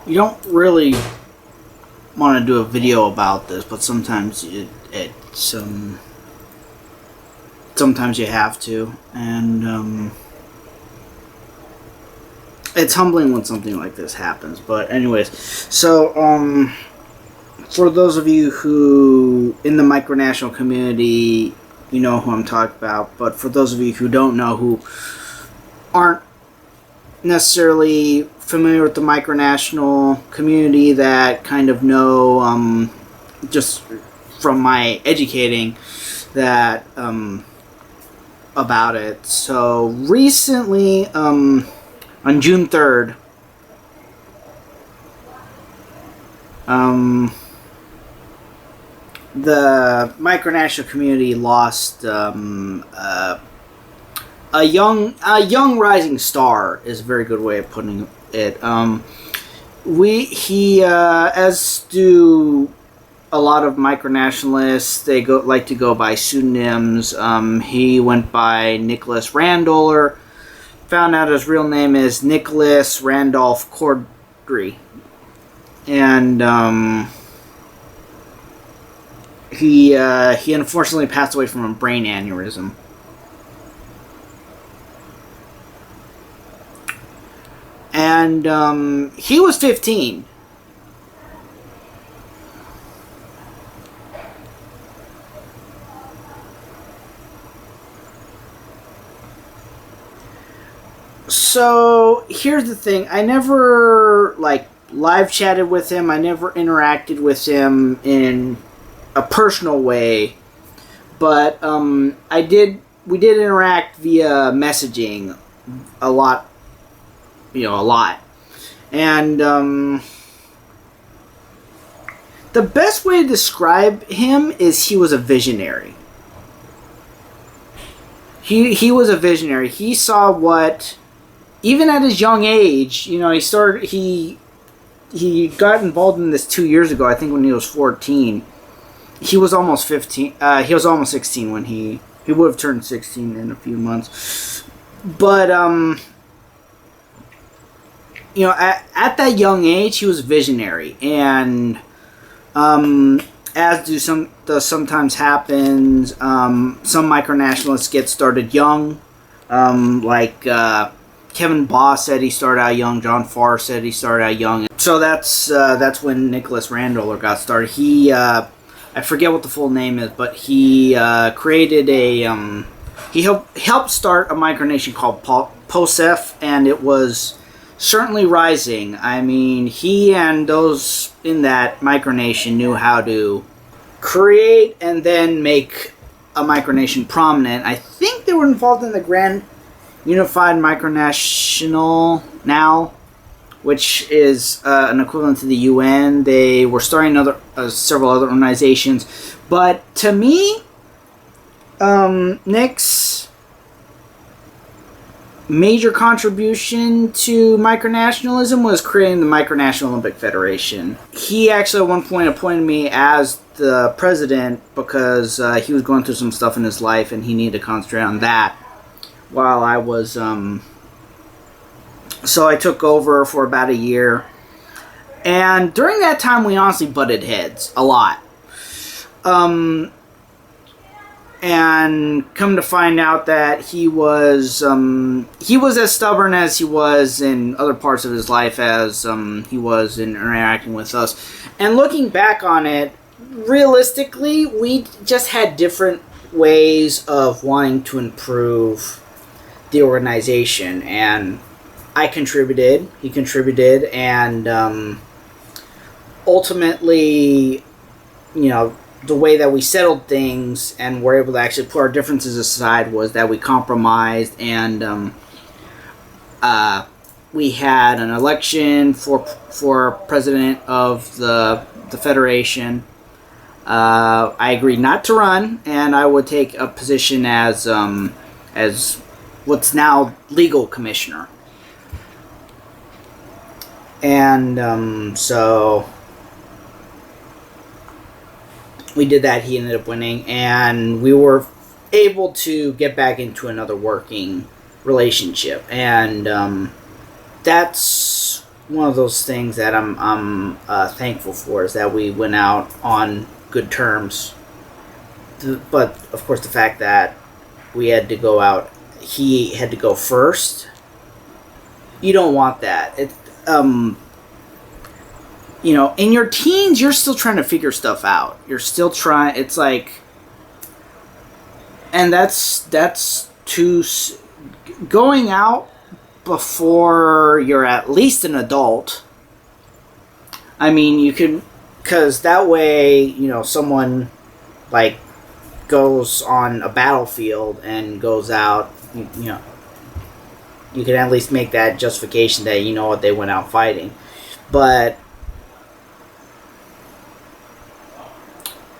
You don't really want to do a video about this, but sometimes sometimes you have to, and it's humbling when something like this happens. But anyways, so for those of you who in the micronational community, you know who I'm talking about. But for those of you who don't know, who aren't necessarily familiar with the micronational community, that kind of know just from my educating that about it. So recently, on June 3rd, the micronational community lost a young rising star is a very good way of putting it. As do a lot of micronationalists, they like to go by pseudonyms. He went by Nicholas Randouler. Found out his real name is Nicholas Randolph Cordry, and he unfortunately passed away from a brain aneurysm. And he was 15. So here's the thing. I never live chatted with him. I never interacted with him in a personal way. But we did interact via messaging a lot. A lot. And the best way to describe him is he was a visionary. He was a visionary. He saw what, even at his young age, he got involved in this 2 years ago, I think when he was 14. He was almost 15. He was almost 16 when he would have turned 16 in a few months. But at that young age, he was visionary, and as sometimes happens, some micronationalists get started young, like Kevin Baugh said he started out young, John Farr said he started out young. So that's when Nicholas Randouler got started. He I forget what the full name is, but he created he helped start a micronation called POSEF, and it was certainly rising. I mean, he and those in that micronation knew how to create and then make a micronation prominent. I think they were involved in the Grand Unified Micronational now, which is an equivalent to the UN. They were starting several other organizations. But to me, Nick's major contribution to micronationalism was creating the Micronational Olympic Federation. He actually at one point appointed me as the president because he was going through some stuff in his life and he needed to concentrate on that while I was so I took over for about a year, and during that time we honestly butted heads a lot. And come to find out that he was as stubborn as he was in other parts of his life as he was in interacting with us. And looking back on it, realistically, we just had different ways of wanting to improve the organization. And I contributed, he contributed, and ultimately, the way that we settled things and were able to actually put our differences aside was that we compromised, and we had an election for president of the federation. I agreed not to run, and I would take a position as what's now legal commissioner. And so we did that. He ended up winning, and we were able to get back into another working relationship. And that's one of those things that I'm thankful for, is that we went out on good terms. But of course, the fact that we had to go out, he had to go first. You don't want that. In your teens, you're still trying to figure stuff out. You're still trying. It's like, and that's too going out before you're at least an adult. I mean, you can, because that way, someone like goes on a battlefield and goes out, you can at least make that justification that what they went out fighting. But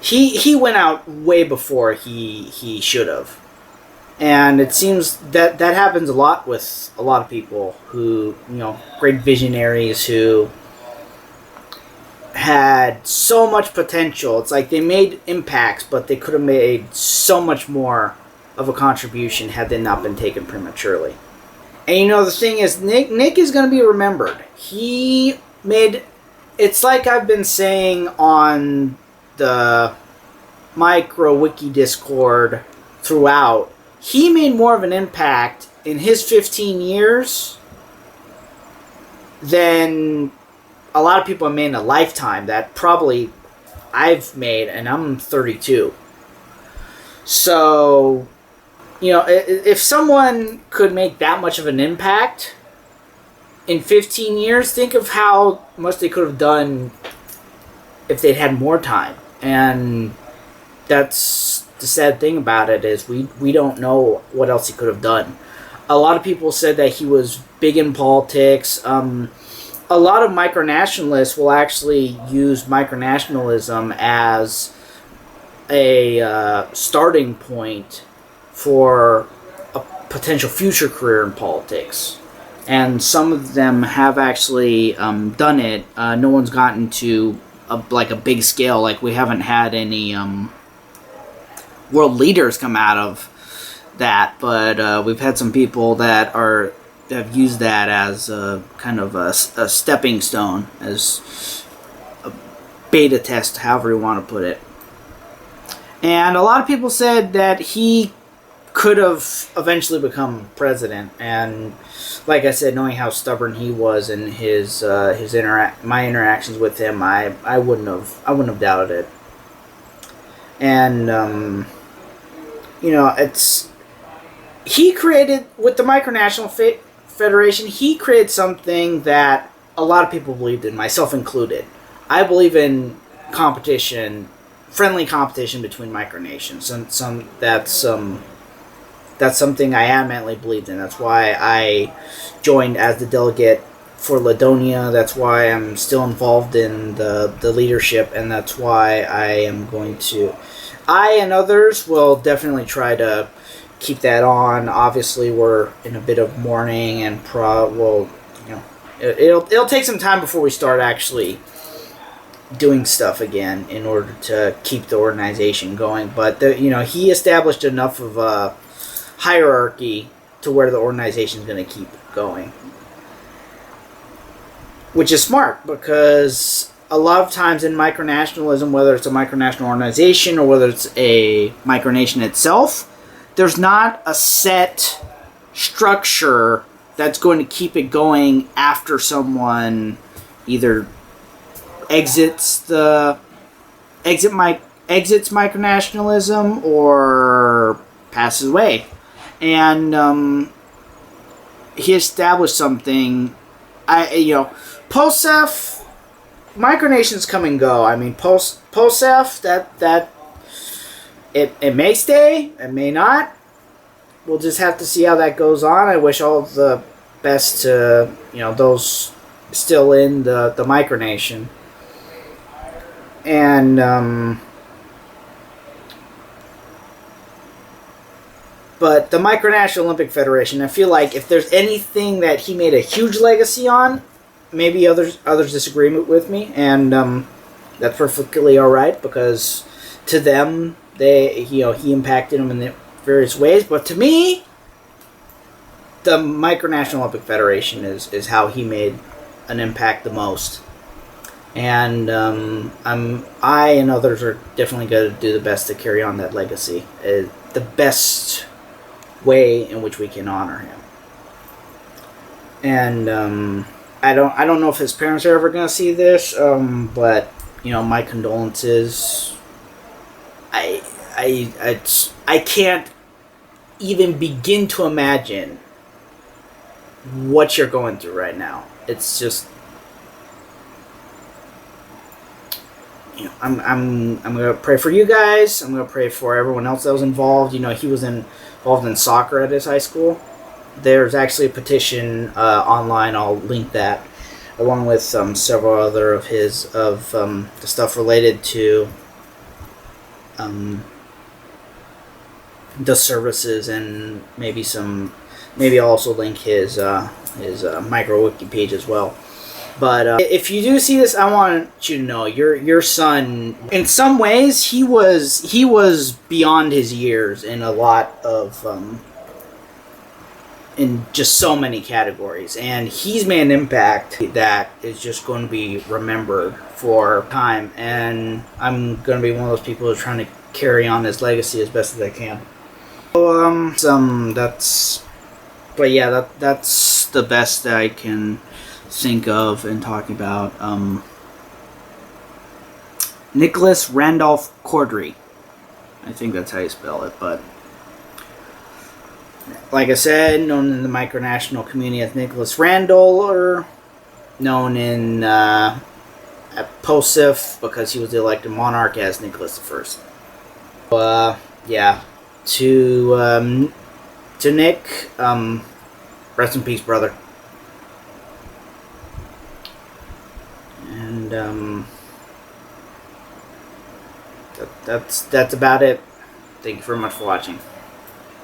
he went out way before he should have. And it seems that happens a lot with a lot of people who, great visionaries who had so much potential. It's like they made impacts, but they could have made so much more of a contribution had they not been taken prematurely. And the thing is, Nick is going to be remembered. He made, it's like I've been saying on the Micro Wiki Discord throughout, he made more of an impact in his 15 years than a lot of people have made in a lifetime that probably I've made, and I'm 32. So, if someone could make that much of an impact in 15 years, think of how much they could have done if they'd had more time. And that's the sad thing about it, is we don't know what else he could have done. A lot of people said that he was big in politics. A lot of micronationalists will actually use micronationalism as a starting point for a potential future career in politics. And some of them have actually done it. No one's gotten to a big scale. Like, we haven't had any world leaders come out of that, but we've had some people that have used that as a kind of a stepping stone, as a beta test, however you want to put it. And a lot of people said that he could have eventually become president, and like I said, knowing how stubborn he was in my interactions with him, I wouldn't have doubted it. And he created, with the Micronational Federation, he created something that a lot of people believed in, myself included. I believe in competition, friendly competition between micronations, and that's something I adamantly believed in. That's why I joined as the delegate for Ladonia. That's why I'm still involved in the leadership, and that's why I and others will definitely try to keep that on. Obviously, we're in a bit of mourning, and it'll take some time before we start actually doing stuff again in order to keep the organization going. But he established enough of a hierarchy to where the organization is going to keep going, which is smart, because a lot of times in micronationalism, whether it's a micronational organization or whether it's a micronation itself, there's not a set structure that's going to keep it going after someone either exits micronationalism or passes away. And he established something. Post-Ceph, micronations come and go. I mean, post-Ceph, that it may stay, it may not. We'll just have to see how that goes on. I wish all the best to those still in the micronation. And but the Micronational Olympic Federation, I feel like if there's anything that he made a huge legacy on, maybe others disagree with me, and that's perfectly all right, because to them, he impacted them in various ways. But to me, the Micronational Olympic Federation is how he made an impact the most. And I and others are definitely going to do the best to carry on that legacy. The best way in which we can honor him. And I don't know if his parents are ever going to see this, but my condolences. I can't even begin to imagine what you're going through right now. It's just, I'm gonna pray for you guys. I'm gonna pray for everyone else that was involved. He was involved in soccer at his high school. There's actually a petition online. I'll link that, along with several other of the stuff related to the services, and maybe I'll also link his micro wiki page as well. But if you do see this, I want you to know your son. In some ways, he was beyond his years in a lot of in just so many categories, and he's made an impact that is just going to be remembered for time. And I'm going to be one of those people who's trying to carry on his legacy as best as I can. So that's the best that I can think of in talking about Nicholas Randouler. I think that's how you spell it, but like I said, known in the micronational community as Nicholas Randouler, known in at POSIF because he was the elected monarch as Nicholas I. To Nick, rest in peace, brother. And that's about it. Thank you very much for watching.